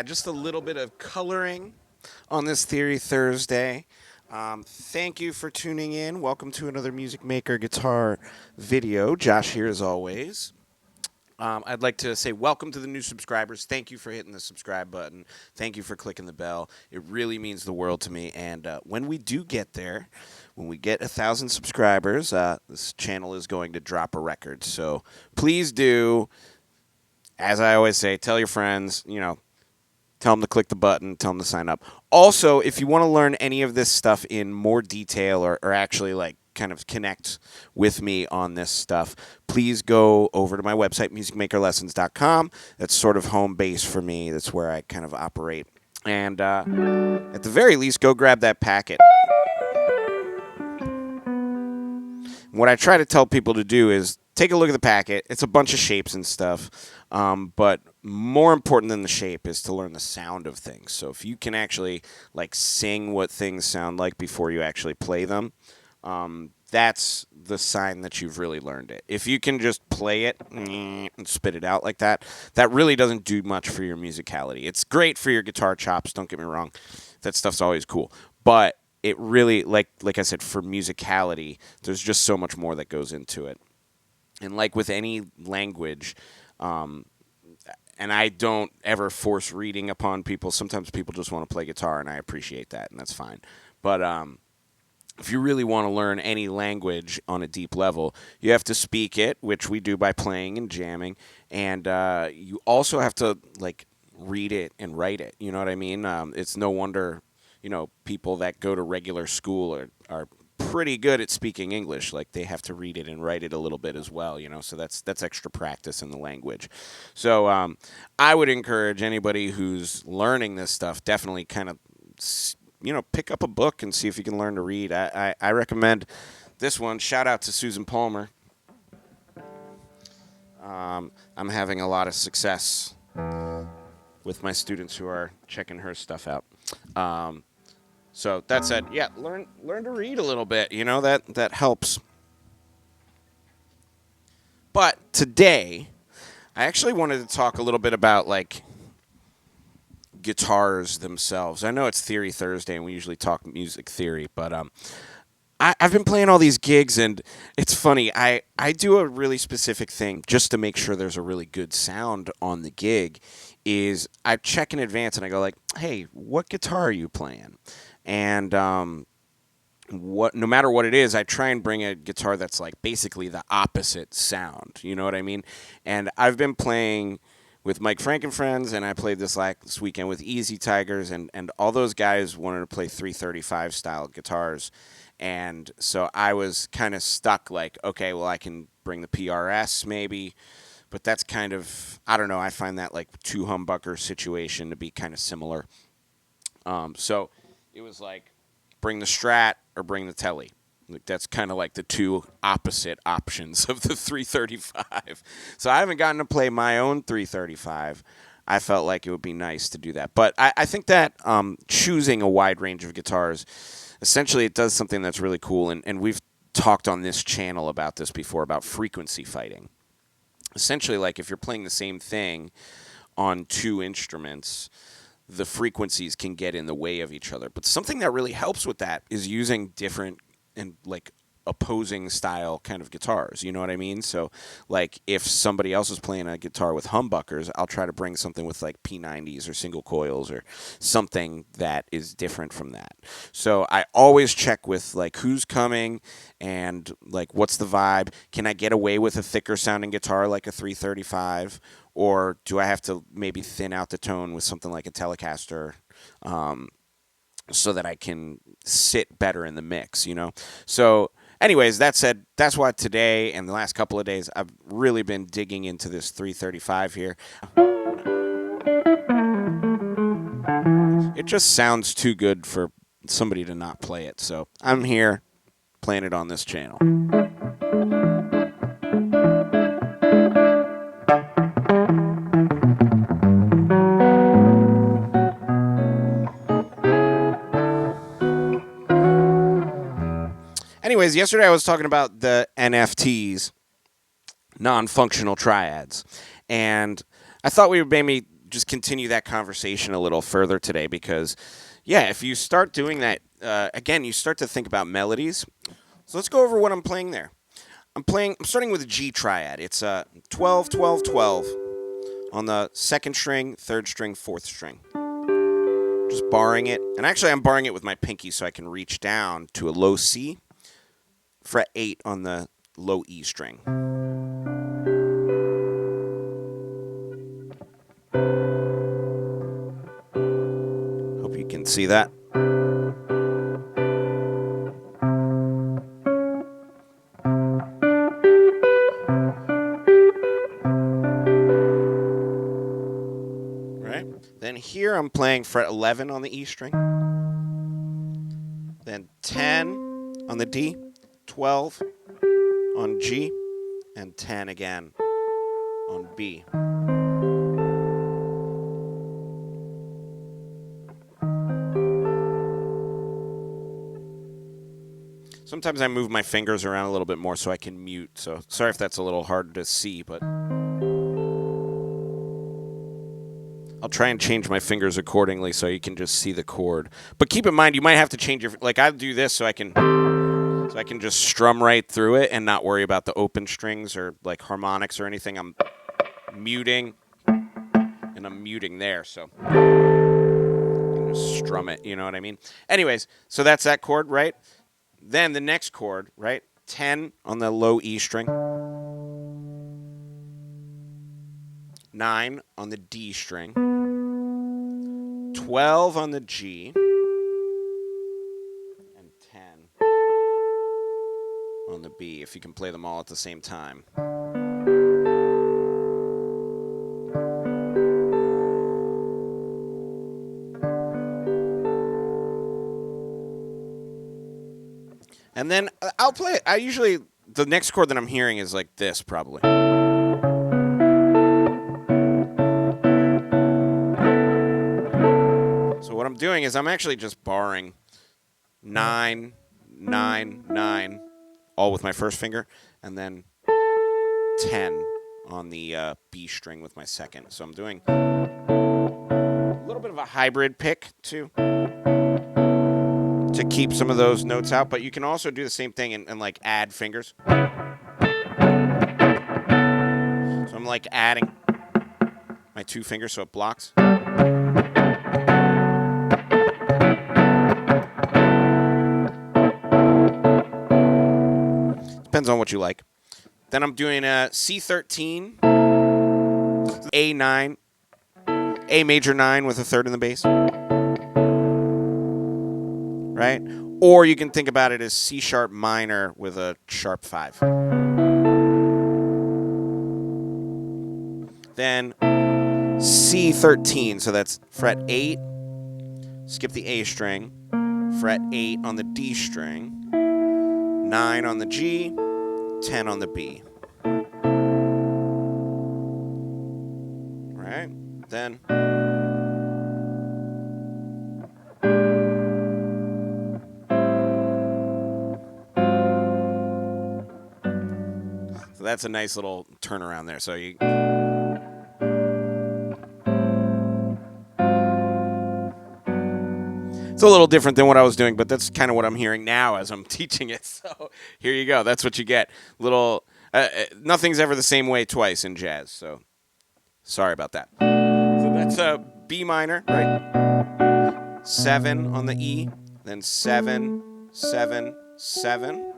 add just a little bit of coloring on this Theory Thursday. Thank you for tuning in. Welcome to another Music Maker guitar video. Josh here as always. I'd like to say welcome to the new subscribers. Thank you for hitting the subscribe button. Thank you for clicking the bell. It really means the world to me. And when we do get there, when we get 1,000 subscribers, this channel is going to drop a record. So please do, as I always say, tell your friends, tell them to click the button, tell them to sign up. Also, if you want to learn any of this stuff in more detail or actually kind of connect with me on this stuff, please go over to my website, MusicMakerLessons.com. That's sort of home base for me. That's where I kind of operate. And at the very least, go grab that packet. What I try to tell people to do is take a look at the packet. It's a bunch of shapes and stuff. But more important than the shape is to learn the sound of things. So if you can actually sing what things sound like before you actually play them, that's the sign that you've really learned it. If you can just play it and spit it out like that, that really doesn't do much for your musicality. It's great for your guitar chops, don't get me wrong. That stuff's always cool. But it really, like I said, for musicality, there's just so much more that goes into it. And like with any language, and I don't ever force reading upon people. Sometimes people just want to play guitar, and I appreciate that, and that's fine. But if you really want to learn any language on a deep level, you have to speak it, which we do by playing and jamming, and you also have to read it and write it. You know what I mean? It's no wonder people that go to regular school are pretty good at speaking English. They have to read it and write it a little bit as well, so that's extra practice in the language. So I would encourage anybody who's learning this stuff, definitely kind of pick up a book and see if you can learn to read. I recommend this one. Shout out to Susan Palmer. I'm having a lot of success with my students who are checking her stuff out. So that said, yeah, learn to read a little bit. That helps. But today, I actually wanted to talk a little bit about guitars themselves. I know it's Theory Thursday, and we usually talk music theory, but I've been playing all these gigs, and it's funny. I do a really specific thing just to make sure there's a really good sound on the gig. Is I check in advance and I go hey, what guitar are you playing? And no matter what it is, I try and bring a guitar that's basically the opposite sound. You know what I mean? And I've been playing with Mike Frank and Friends, and I played this weekend with Easy Tigers, and all those guys wanted to play 335 style guitars. And so I was kind of stuck okay, well, I can bring the PRS maybe, but that's kind of, I don't know, I find that two humbucker situation to be kind of similar. So it was bring the Strat or bring the Telly. That's kind of the two opposite options of the 335. So I haven't gotten to play my own 335. I felt like it would be nice to do that. But I think that choosing a wide range of guitars, essentially it does something that's really cool. And we've talked on this channel about this before, about frequency fighting. Essentially, if you're playing the same thing on two instruments, the frequencies can get in the way of each other. But something that really helps with that is using different and opposing style kind of guitars. You know what I mean? So if somebody else is playing a guitar with humbuckers, I'll try to bring something with P90s or single coils or something that is different from that. So I always check with who's coming and what's the vibe. Can I get away with a thicker sounding guitar like a 335? Or do I have to maybe thin out the tone with something like a Telecaster so that I can sit better in the mix, So anyways, that said, that's why today and the last couple of days I've really been digging into this 335 here. It just sounds too good for somebody to not play it. So I'm here playing it on this channel. Anyways, yesterday I was talking about the NFTs, non-functional triads, and I thought we would maybe just continue that conversation a little further today because, yeah, if you start doing that, again, you start to think about melodies. So let's go over what I'm playing there. I'm starting with a G triad. It's 12, 12, 12 on the second string, third string, fourth string. Just barring it. And actually, I'm barring it with my pinky so I can reach down to a low C, fret 8 on the low E string. Hope you can see that. Then here I'm playing fret 11 on the E string, then 10 on the D, 12 on G, and 10 again on B. Sometimes I move my fingers around a little bit more so I can mute, so sorry if that's a little hard to see, but I'll try and change my fingers accordingly so you can just see the chord. But keep in mind, you might have to change your... Like, I do this so I can just strum right through it and not worry about the open strings or, like, harmonics or anything. I'm muting, and I'm muting there, so I can just strum it, you know what I mean? Anyways, so that's that chord, right? Then the next chord, right? 10 on the low E string. 9 on the D string, 12 on the G, and 10 on the B, if you can play them all at the same time. And then I'll play it. The next chord that I'm hearing is like this, probably. What I'm doing is I'm actually just barring 9, 9, 9, all with my first finger, and then 10 on the B string with my second. So I'm doing a little bit of a hybrid pick to keep some of those notes out, but you can also do the same thing and like add fingers. So I'm like adding my 2 fingers so it blocks. Depends on what you like. Then I'm doing a C13, A9, A major 9 with a third in the bass. Right? Or you can think about it as C sharp minor with a sharp 5. Then C13, so that's fret 8, skip the A string, fret 8 on the D string, 9 on the G, 10 on the B. Right? Then so that's a nice little turnaround there. So you it's a little different than what I was doing, but that's kind of what I'm hearing now as I'm teaching it. So here you go. That's what you get. Little, nothing's ever the same way twice in jazz. So sorry about that. So that's a B minor, right? 7 on the E, then 7, 7, 7.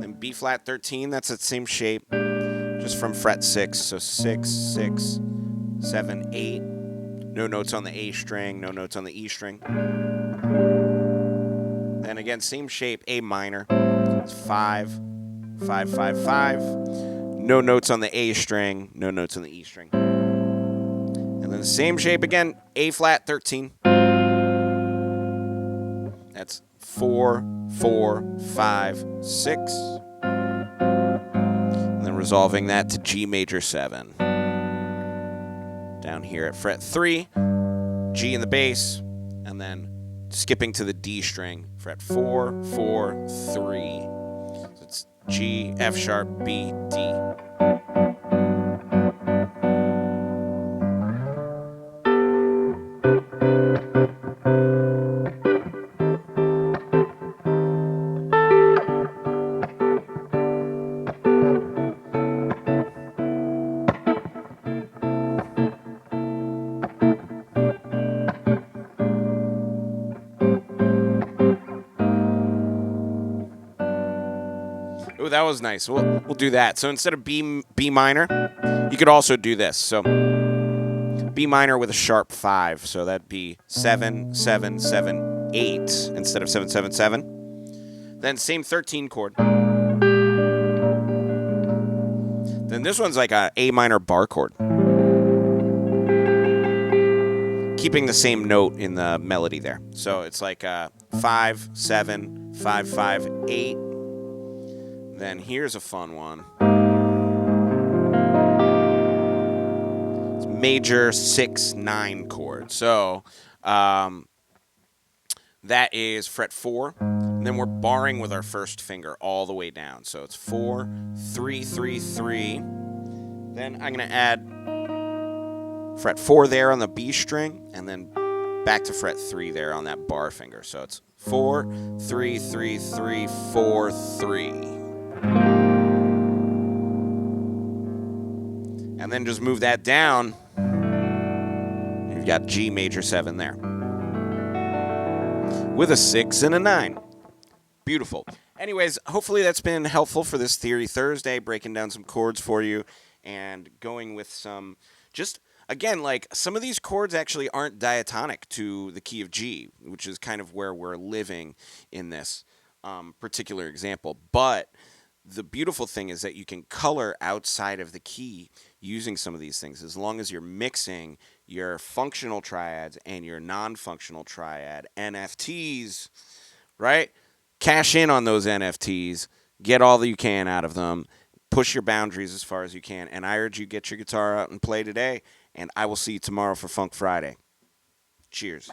Then B flat 13. That's the same shape, just from fret 6. So 6, 6, 7, 8. No notes on the A string, no notes on the E string. Then again, same shape, A minor. It's 5, 5, 5, 5. No notes on the A string, no notes on the E string. And then the same shape again, A flat 13. That's 4, 4, 5, 6. And then resolving that to G major 7. Down here at fret 3, G in the bass, and then skipping to the D string, fret 4, 4, 3. So it's G, F sharp, B, D. Oh, that was nice. We'll do that. So instead of B minor, you could also do this. So B minor with a sharp 5. So that'd be 7, 7, 7, 8 instead of 7, 7, 7. Then same 13 chord. Then this one's like a A minor bar chord, keeping the same note in the melody there. So it's like 5, 7, 5, 5, 8. Then here's a fun one. It's major 6, 9 chord. So that is fret 4. And then we're barring with our first finger all the way down. So it's 4, 3, 3, 3. Then I'm going to add fret 4 there on the B string, and then back to fret 3 there on that bar finger. So it's 4, 3, 3, 3, 4, 3. And then just move that down. You've got G major 7 there, with a 6 and a 9. Beautiful. Anyways, hopefully that's been helpful for this Theory Thursday, breaking down some chords for you and going with some, just, again, like some of these chords actually aren't diatonic to the key of G, which is kind of where we're living in this particular example. But the beautiful thing is that you can color outside of the key using some of these things, as long as you're mixing your functional triads and your non-functional triad NFTs, right? Cash in on those NFTs, get all that you can out of them, push your boundaries as far as you can, and I urge you get your guitar out and play today, and I will see you tomorrow for Funk Friday. Cheers.